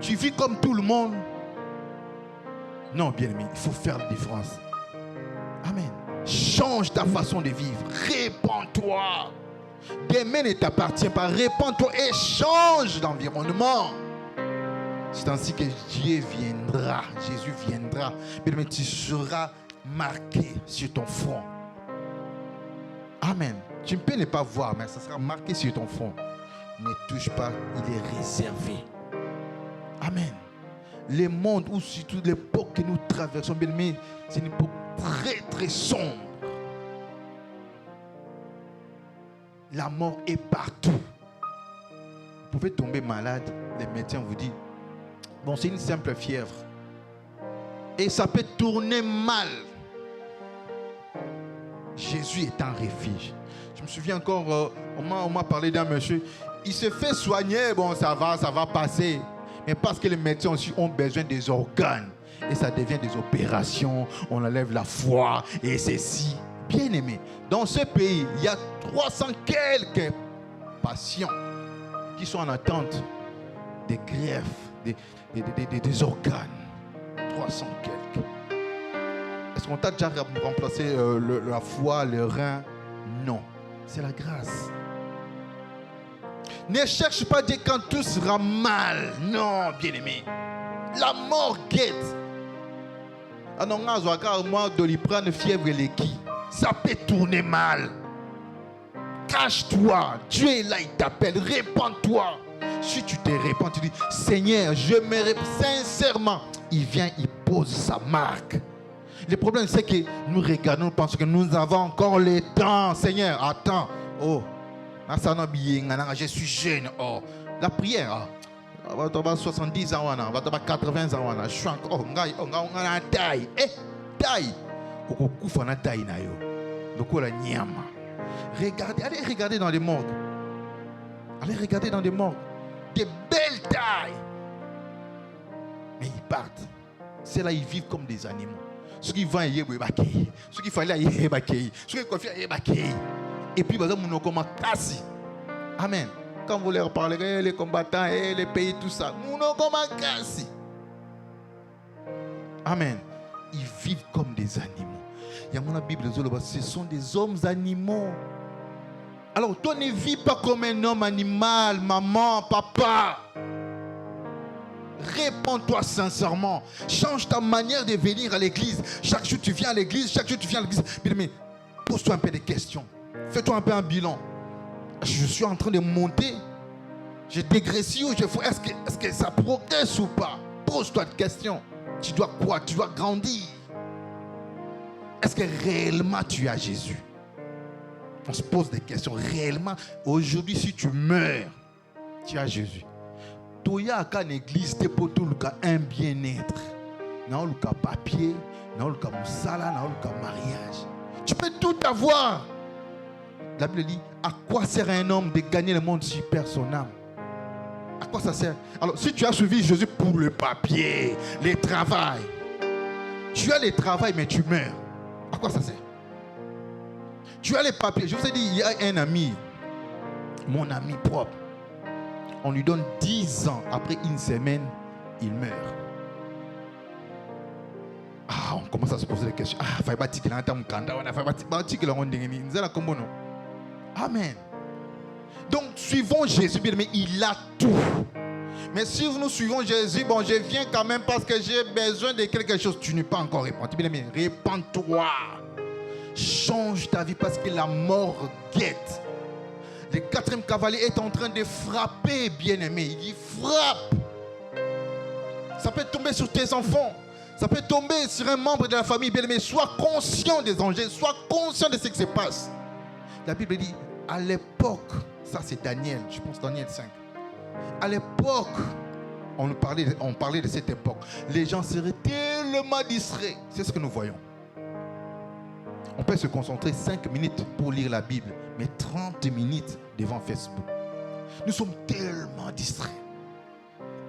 Tu vis comme tout le monde? Non, bien aimé, il faut faire la différence. Amen. Change ta façon de vivre. Répands-toi. Demain ne t'appartient pas. Répands-toi et change d'environnement. C'est ainsi que Dieu viendra. Jésus viendra. Bien aimé, tu seras marqué sur ton front. Amen. Tu ne peux ne pas voir, mais ça sera marqué sur ton front. Ne touche pas, il est réservé. Amen. Le monde, ou surtout l'époque que nous traversons, bien aimé, c'est une époque très très sombre. La mort est partout. Vous pouvez tomber malade, les médecins vous disent, bon, c'est une simple fièvre. Et ça peut tourner mal. Jésus est un refuge. Je me souviens encore, on m'a parlé d'un monsieur, il se fait soigner, bon, ça va passer. Mais parce que les médecins aussi ont besoin des organes. Et ça devient des opérations, on enlève la foi, et ceci. Bien aimé, dans ce pays, il y a 300 quelques patients qui sont en attente des greffes, des organes. 300 quelques. Est-ce qu'on t'a déjà remplacé la foi, le rein? Non. C'est la grâce. Ne cherche pas Dieu quand tout sera mal. Non, bien-aimé. La mort guette. Ah non, moi, Doliprane, fièvre et l'équipe. Ça peut tourner mal. Cache-toi. Dieu est là, il t'appelle. Répands-toi. Si tu te répands, tu dis, Seigneur, je me répands sincèrement. Il vient, il pose sa marque. Le problème, c'est que nous regardons, nous pensons que nous avons encore le temps. Seigneur, attends. Oh, je suis jeune. Oh, la prière. On va 70 ans, on va 80 ans. Je suis encore. On a taille. Eh, taille. Regardez, allez regarder dans les morgues. Allez regarder dans les morgues. Des belles tailles. Mais ils partent. C'est là ils vivent comme des animaux. Ceux qui vont y aller, ceux qui font aller y aller, ceux qui confient y aller. Et puis, par exemple, nous comme casse. Amen. Quand vous leur parlerez, les combattants, les pays, tout ça, nous comme casse. Amen. Ils vivent comme des animaux. Il y a mon Bible, ce sont des hommes animaux. Alors, toi ne vis pas comme un homme animal, maman, papa. Répands-toi sincèrement. Change ta manière de venir à l'église. Chaque jour tu viens à l'église, Mais pose-toi un peu des questions. Fais-toi un peu un bilan. Je suis en train de monter. J'ai dégraissé ou je fais. Est-ce que ça progresse ou pas? Pose-toi des questions. Tu dois quoi? Tu dois grandir. Est-ce que réellement tu as Jésus? On se pose des questions. Réellement, aujourd'hui, si tu meurs, tu as Jésus. Toya à l'église, t'es pour tout un bien-être. Non, le cas papier, non, le cas moussala, non, le cas mariage. Tu peux tout avoir. La Bible dit, à quoi sert un homme de gagner le monde si perd son âme? À quoi ça sert? Alors, si tu as suivi Jésus pour le papier, le travail, tu as le travail, mais tu meurs. À quoi ça sert? Tu as les papiers. Je vous ai dit, il y a un ami, mon ami propre. On lui donne 10 ans. Après une semaine, il meurt. Ah, on commence à se poser des questions. Ah, il faut qu'il Amen. Donc, suivons Jésus, mais il a tout. Mais si nous suivons Jésus, bon, je viens quand même parce que j'ai besoin de quelque chose. Tu n'es pas encore répandu. Bien, mais répands-toi. Change ta vie parce que la mort guette. Le 4e cavalier est en train de frapper, bien-aimé. Il frappe. Ça peut tomber sur tes enfants. Ça peut tomber sur un membre de la famille, bien-aimé. Sois conscient des dangers. Sois conscient de ce qui se passe. La Bible dit, à l'époque, ça c'est Daniel, je pense Daniel 5. À l'époque, on parlait de cette époque. Les gens seraient tellement distraits. C'est ce que nous voyons. On peut se concentrer 5 minutes pour lire la Bible, mais 30 minutes devant Facebook. Nous sommes tellement distraits.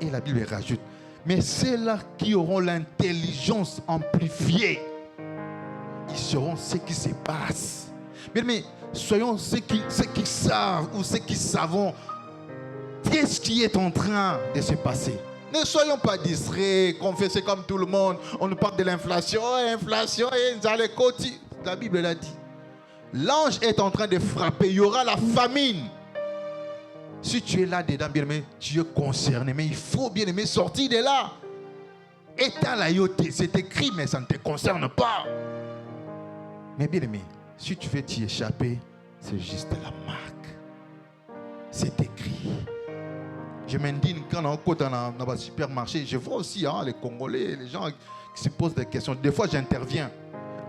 Et la Bible rajoute, mais ceux-là qui auront l'intelligence amplifiée, ils sauront ce qui se passe. Mais soyons ceux qui savent ou ceux qui savons qu'est-ce qui est en train de se passer. Ne soyons pas distraits, confessez comme tout le monde. On nous parle de l'inflation, et dans les côtes. La Bible l'a dit. L'ange est en train de frapper. Il y aura la famine. Si tu es là-dedans, bien-aimé, tu es concerné. Mais il faut, bien-aimé, sortir de là. Éteins la yoté. C'est écrit, mais ça ne te concerne pas. Mais bien-aimé, si tu veux t'y échapper, c'est juste la marque. C'est écrit. Je m'indigne quand on est dans un supermarché. Je vois aussi les Congolais, les gens qui se posent des questions. Des fois, j'interviens.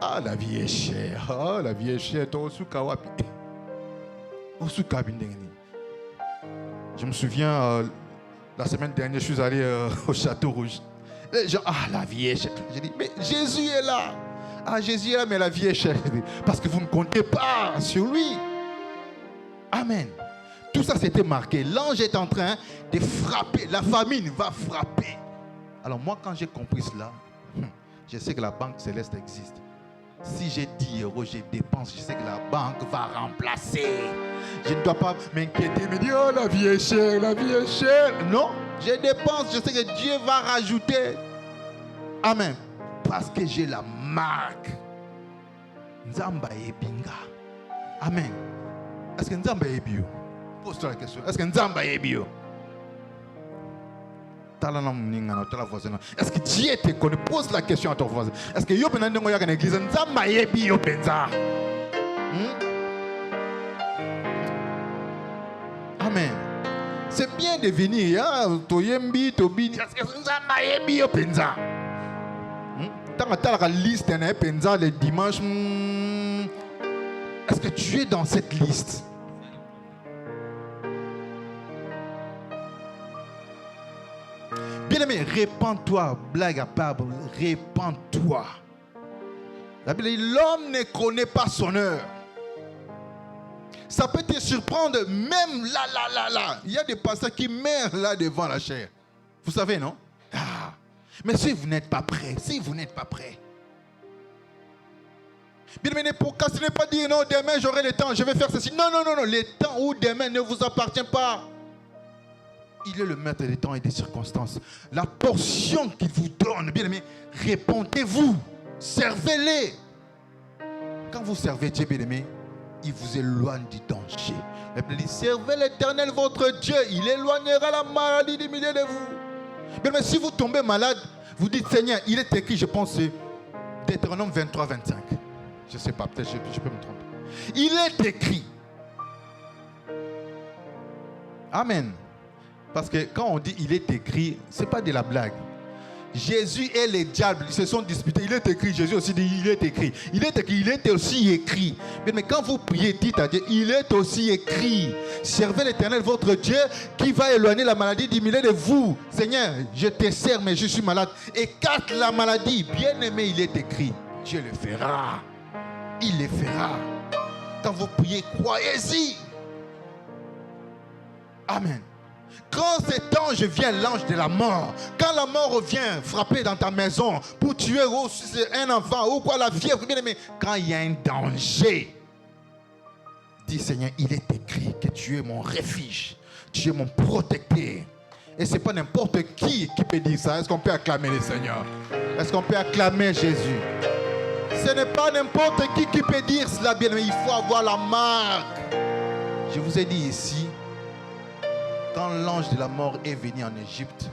Ah, la vie est chère. Ah, la vie est chère. Je me souviens, la semaine dernière, je suis allé au Château Rouge. Les gens, la vie est chère. J'ai dit, mais Jésus est là. Jésus est là, mais la vie est chère. Parce que vous ne comptez pas sur lui. Amen. Tout ça, c'était marqué. L'ange est en train de frapper. La famine va frapper. Alors moi, quand j'ai compris cela, je sais que la banque céleste existe. Si j'ai 10 euros, je dépense, je sais que la banque va remplacer. Je ne dois pas m'inquiéter, me dire, oh, la vie est chère, la vie est chère. Non, je dépense, je sais que Dieu va rajouter. Amen. Parce que j'ai la marque. Nzamba ebinga. Amen. Est-ce que Nzamba ebio? Pose-toi la question. Est-ce que Nzamba ebio? Est-ce que Dieu te connaît? Pose la question à ton voisin. Est-ce que yo penande ngoya kana église Nzamba yebi yo penza? Amen. C'est bien de venir, toyembi, tobini. Est-ce que Nzamba yebi yo penza? Tant que la liste est penza le dimanche. Est-ce que tu es dans cette liste? Bien-aimé, répands-toi, blague à part, répands-toi. La Bible dit, l'homme ne connaît pas son heure. Ça peut te surprendre, même là. Il y a des pasteurs qui meurent là devant la chair. Vous savez, non? Mais si vous n'êtes pas prêt, Bien-aimé, pourquoi ce n'est pas dire, non, demain j'aurai le temps, je vais faire ceci. Non, le temps ou demain ne vous appartient pas. Il est le maître des temps et des circonstances. La portion qu'il vous donne, bien aimé, répondez-vous, servez-les. Quand vous servez Dieu, bien aimé, il vous éloigne du danger. La Bible dit, servez l'Éternel votre Dieu, il éloignera la maladie du milieu de vous. Bien aimé, si vous tombez malade, vous dites, Seigneur, il est écrit, je pense, Deutéronome 23, 25. Je ne sais pas, peut-être je peux me tromper. Il est écrit. Amen. Parce que quand on dit il est écrit, ce n'est pas de la blague. Jésus et les diables se sont disputés. Il est écrit, Jésus aussi dit il est écrit. Il est écrit, il est aussi écrit. Mais quand vous priez, dites à Dieu, il est aussi écrit. Servez l'Éternel votre Dieu qui va éloigner la maladie du milieu de vous. Seigneur, je te sers mais je suis malade. Écarte la maladie. Bien aimé, il est écrit. Dieu le fera. Il le fera. Quand vous priez, croyez-y. Amen. Quand cet ange vient, l'ange de la mort, quand la mort revient frapper dans ta maison pour tuer un enfant ou quoi, la fièvre, bien aimé, quand il y a un danger, dis Seigneur, il est écrit que tu es mon refuge, tu es mon protecteur. Et ce n'est pas n'importe qui peut dire ça. Est-ce qu'on peut acclamer le Seigneur? Est-ce qu'on peut acclamer Jésus? Ce n'est pas n'importe qui peut dire cela, bien aimé, il faut avoir la marque. Je vous ai dit ici, quand l'ange de la mort est venu en Égypte,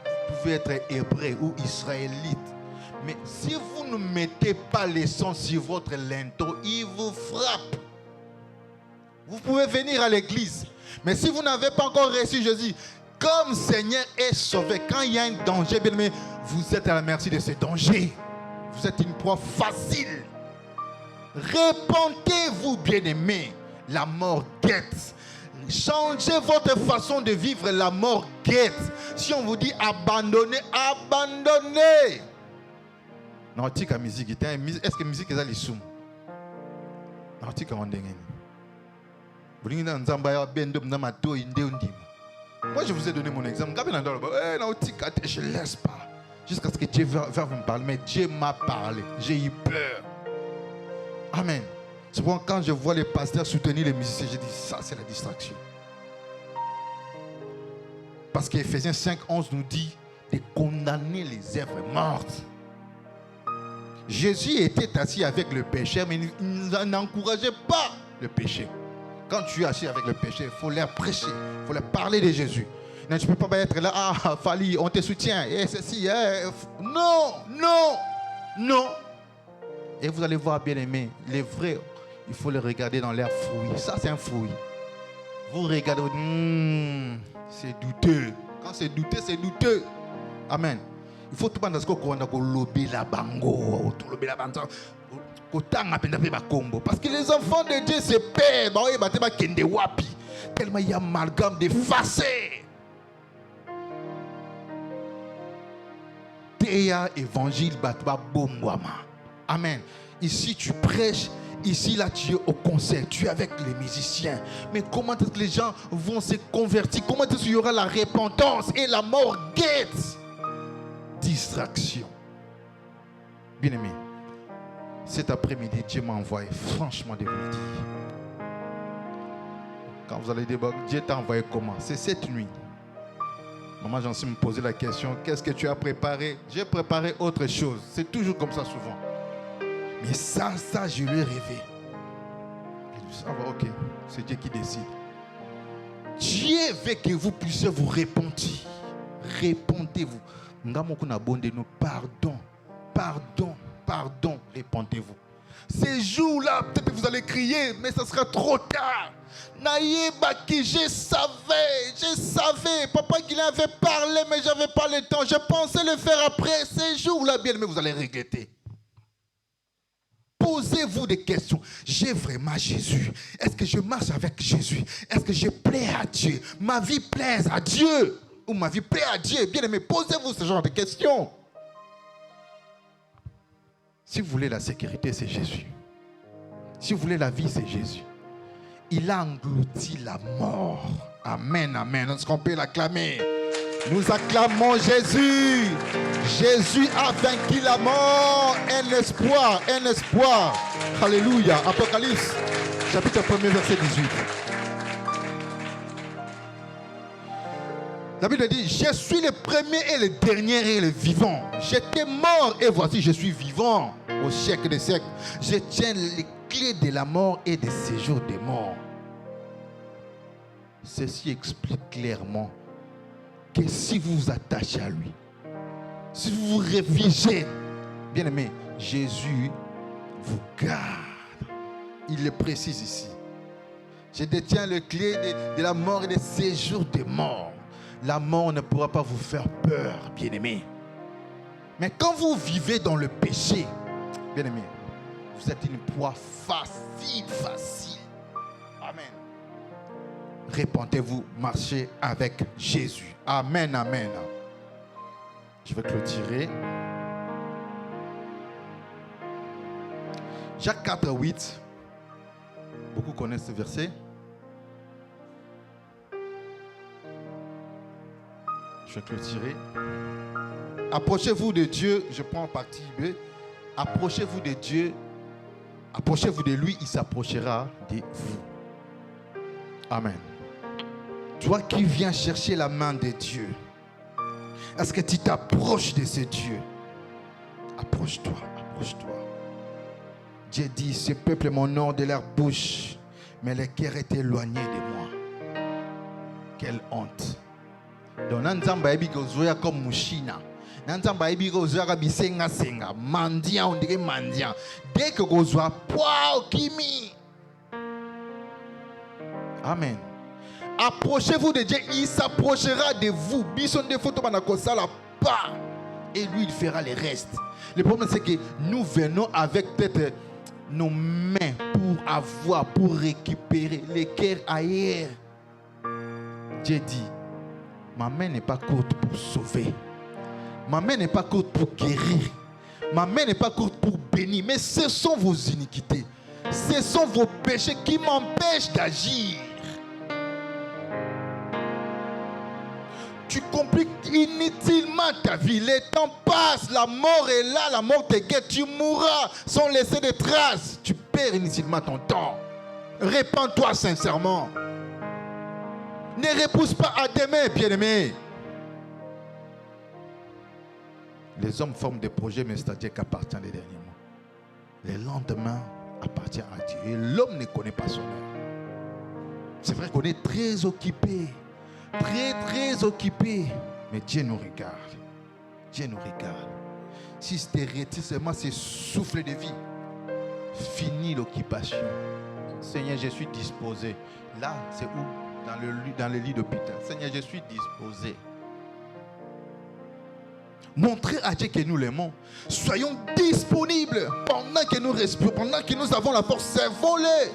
vous pouvez être hébreu ou israélite. Mais si vous ne mettez pas les sons sur votre linteau, il vous frappe. Vous pouvez venir à l'église. Mais si vous n'avez pas encore reçu Jésus, comme Seigneur est sauvé, quand il y a un danger, bien aimé, vous êtes à la merci de ce danger. Vous êtes une proie facile. Répentez-vous, bien aimé. La mort guette. Changez votre façon de vivre, la mort guette. Si on vous dit abandonnez, abandonnez. Non, tu as musique. Est-ce que la musique est à l'issue? Non, tu as moi, je vous ai donné mon exemple. Je ne laisse pas. Jusqu'à ce que Dieu va me parler. Mais Dieu m'a parlé. J'ai eu peur. Amen. C'est pourquoi quand je vois les pasteurs soutenir les musiciens, je dis ça c'est la distraction. Parce qu'Éphésiens 5:11 nous dit de condamner les œuvres mortes. Jésus était assis avec le pécheur, mais il n'encourageait pas le péché. Quand tu es assis avec le péché, il faut leur prêcher, il faut leur parler de Jésus. Non, tu ne peux pas être là, Fali, on te soutient, et ceci, non. Et vous allez voir, bien aimé, les vrais, il faut les regarder dans leurs fruits. Ça, c'est un fruit. Vous regardez, c'est douteux. Quand c'est douteux, c'est douteux. Amen. Il faut tout le monde lobby la bango. Parce que les enfants de Dieu se perdent. Tellement il y a amalgame d'effacer. Théa évangile batba bongwama. Amen. Ici tu prêches. Ici, là, tu es au concert, tu es avec les musiciens. Mais comment est-ce que les gens vont se convertir? Comment est-ce qu'il y aura la repentance et la mort guette? Distraction. Bien-aimé, cet après-midi, Dieu m'a envoyé, franchement, de vous le dire. Quand vous allez dire, Dieu t'a envoyé comment? C'est cette nuit. Maman, j'en suis me poser la question, qu'est-ce que tu as préparé? J'ai préparé autre chose. C'est toujours comme ça souvent. Mais ça, je l'ai rêvé. Ça va, ok, c'est Dieu qui décide. Dieu veut que vous puissiez vous repentir. Repentez-vous. Pardon, pardon, pardon, repentez-vous. Ces jours-là, peut-être que vous allez crier, mais ça sera trop tard. Naïbaki, je savais. Papa qui avait parlé, mais j'avais pas le temps. Je pensais le faire après. Ces jours-là, bien aimé, vous allez regretter. Posez-vous des questions. J'ai vraiment Jésus? Est-ce que je marche avec Jésus? Est-ce que je plais à Dieu? Ma vie plaise à Dieu? Ou ma vie plaît à Dieu? Bien aimé, posez-vous ce genre de questions. Si vous voulez la sécurité, c'est Jésus. Si vous voulez la vie, c'est Jésus. Il a englouti la mort. Amen, amen. Est-ce qu'on peut l'acclamer? Nous acclamons Jésus. Jésus a vaincu la mort. Un espoir, un espoir. Alléluia. Apocalypse, chapitre 1er, verset 18. La Bible dit, je suis le premier et le dernier et le vivant. J'étais mort et voici je suis vivant au siècle des siècles. Je tiens les clés de la mort et des séjours des morts. Ceci explique clairement que si vous vous attachez à lui, si vous vous réfugiez, bien aimé, Jésus vous garde. Il le précise ici. Je détiens les clés de la mort et des séjours des morts. La mort ne pourra pas vous faire peur, bien aimé. Mais quand vous vivez dans le péché, bien aimé, vous êtes une proie facile. Amen. Repentez-vous, marchez avec Jésus. Amen, amen. Je vais clôturer. Jacques 4, 8. Beaucoup connaissent ce verset. Je vais clôturer. Approchez-vous de Dieu. Je prends partie B. Approchez-vous de Dieu. Approchez-vous de lui. Il s'approchera de vous. Amen. Toi qui viens chercher la main de Dieu, est-ce que tu t'approches de ce Dieu? Approche-toi, approche-toi. Dieu dit, ce peuple m'honore de leur bouche, mais le cœur est éloigné de moi. Quelle honte. Donc, Nanzamba ebi gozoya comme Mouchina. Nanzamba ebi gozoya bisenga senga. Mendiant, on dirait mendiant. Dès que gozoya, poids kimi. Amen. Approchez-vous de Dieu, il s'approchera de vous. Bison de photo banakosala pas. Et lui, il fera le reste. Le problème, c'est que nous venons avec peut-être nos mains pour récupérer les cœurs ailleurs. Dieu dit, ma main n'est pas courte pour sauver. Ma main n'est pas courte pour guérir. Ma main n'est pas courte pour bénir. Mais ce sont vos iniquités. Ce sont vos péchés qui m'empêchent d'agir. Tu compliques inutilement ta vie. Le temps passe, la mort est là, la mort te guette. Tu mourras sans laisser de traces. Tu perds inutilement ton temps. Répands-toi sincèrement. Ne repousse pas à demain, bien-aimé. Les hommes forment des projets, mais c'est à Dieu qu'appartient les derniers mots. Le lendemain appartient à Dieu. Et l'homme ne connaît pas son heure. C'est vrai qu'on est très occupé. Très occupé. Mais Dieu nous regarde. Dieu nous regarde. Si c'était seulement ce souffle de vie, fini l'occupation. Seigneur, je suis disposé. Là, c'est où? Dans le lit d'hôpital. Seigneur, je suis disposé. Montrer à Dieu que nous l'aimons. Soyons disponibles pendant que nous respirons, pendant que nous avons la force, servons-les.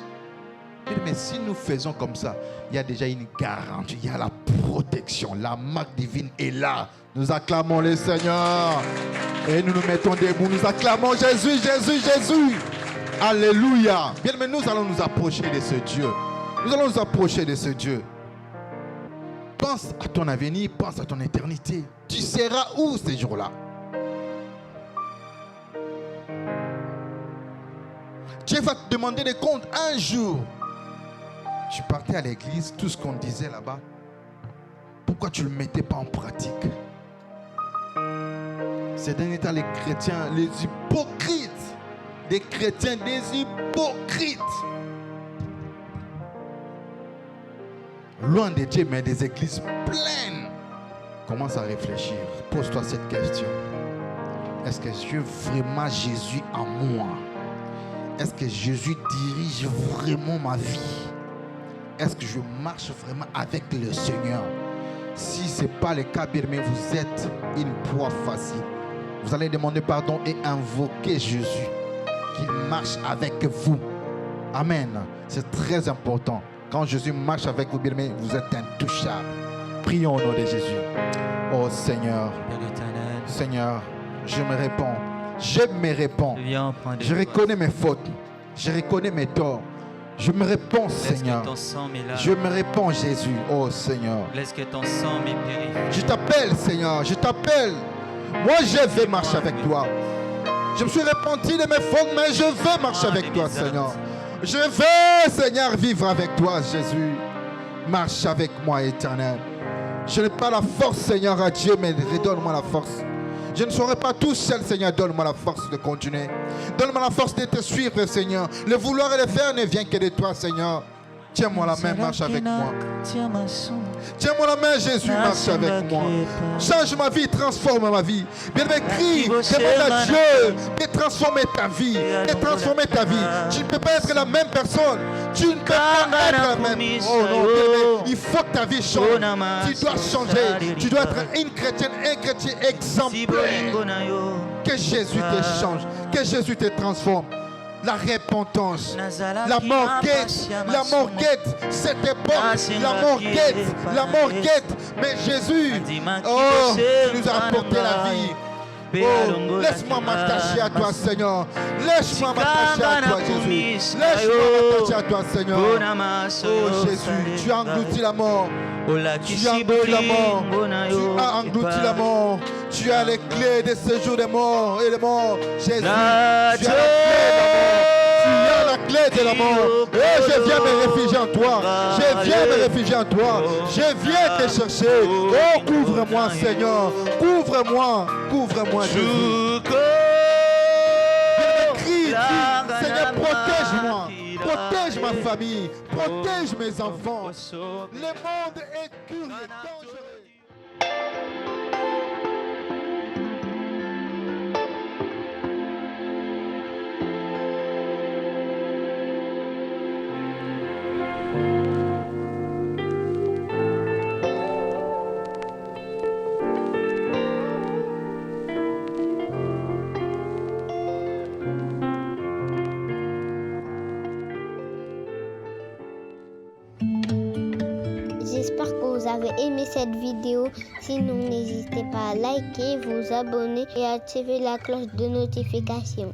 Mais si nous faisons comme ça, il y a déjà une garantie, il y a la protection, la marque divine est là. Nous acclamons le Seigneur et nous nous mettons debout, nous acclamons Jésus, Jésus, Jésus. Alléluia. Bien, mais nous allons nous approcher de ce Dieu. Nous allons nous approcher de ce Dieu. Pense à ton avenir, pense à ton éternité. Tu seras où ces jours-là? Dieu va te demander des comptes un jour. Tu partais à l'église, tout ce qu'on disait là-bas, pourquoi tu ne le mettais pas en pratique? Ces derniers temps, les chrétiens, les hypocrites, des chrétiens, des hypocrites, loin de Dieu, mais des églises pleines. Commence à réfléchir. Pose-toi cette question. Est-ce que j'ai vraiment Jésus en moi? Est-ce que Jésus dirige vraiment ma vie? Est-ce que je marche vraiment avec le Seigneur? Si ce n'est pas le cas, bien aimé, vous êtes une proie facile. Vous allez demander pardon et invoquer Jésus, qu'il marche avec vous. Amen. C'est très important. Quand Jésus marche avec vous, bien aimé, vous êtes intouchables. Prions au nom de Jésus. Oh Seigneur, Seigneur, je me réponds. Je me réponds. Je reconnais mes fautes. Je reconnais mes torts. Je me réponds, Seigneur. Je me réponds, Jésus. Oh Seigneur. Laisse que ton sang me purifie. Je t'appelle, Seigneur. Je t'appelle. Moi, je vais marcher avec toi. Je me suis repenti de mes fautes, mais je veux marcher avec toi, Seigneur. Je veux, Seigneur, vivre avec toi, Jésus. Marche avec moi, Éternel. Je n'ai pas la force, Seigneur, à Dieu, mais redonne-moi la force. Je ne serai pas tout seul, Seigneur. Donne-moi la force de continuer. Donne-moi la force de te suivre, Seigneur. Le vouloir et le faire ne vient que de toi, Seigneur. Tiens-moi la main, marche avec moi. Tiens-moi la main, Jésus, marche avec moi. Change ma vie, transforme ma vie. Bien-aimé, crie, demande à Dieu de transformer ta vie. De transformer ta vie. Tu ne peux pas être la même personne. Tu ne peux pas être la même. Oh non, bien-aimé, il faut que ta vie change. Tu dois changer. Tu dois être une chrétienne, un chrétien exemplaire. Que Jésus te change. Que Jésus te transforme. La repentance, la mort guette cette époque, la mort guette, mais Jésus, oh, tu nous as apporté la vie. Oh, laisse-moi m'attacher à toi, Seigneur. Laisse-moi m'attacher à toi, Jésus. Laisse-moi m'attacher à toi, Seigneur. Oh, Jésus, tu as englouti la mort. Tu as englouti la mort. Tu as englouti la mort. Tu as les clés de ce jour des morts et des morts. Jésus, tu as la clé de la mort. Et je viens me réfugier en toi. Je viens me réfugier en toi. Je viens te chercher. Oh, couvre-moi, Seigneur. Couvre-moi. Couvre-moi, Jésus. Crie, Seigneur, protège-moi. Protège ma famille. Protège mes enfants. Le monde est curieux et dangereux. J'espère que vous avez aimé cette vidéo. Sinon, n'hésitez pas à liker, vous abonner et activer la cloche de notification.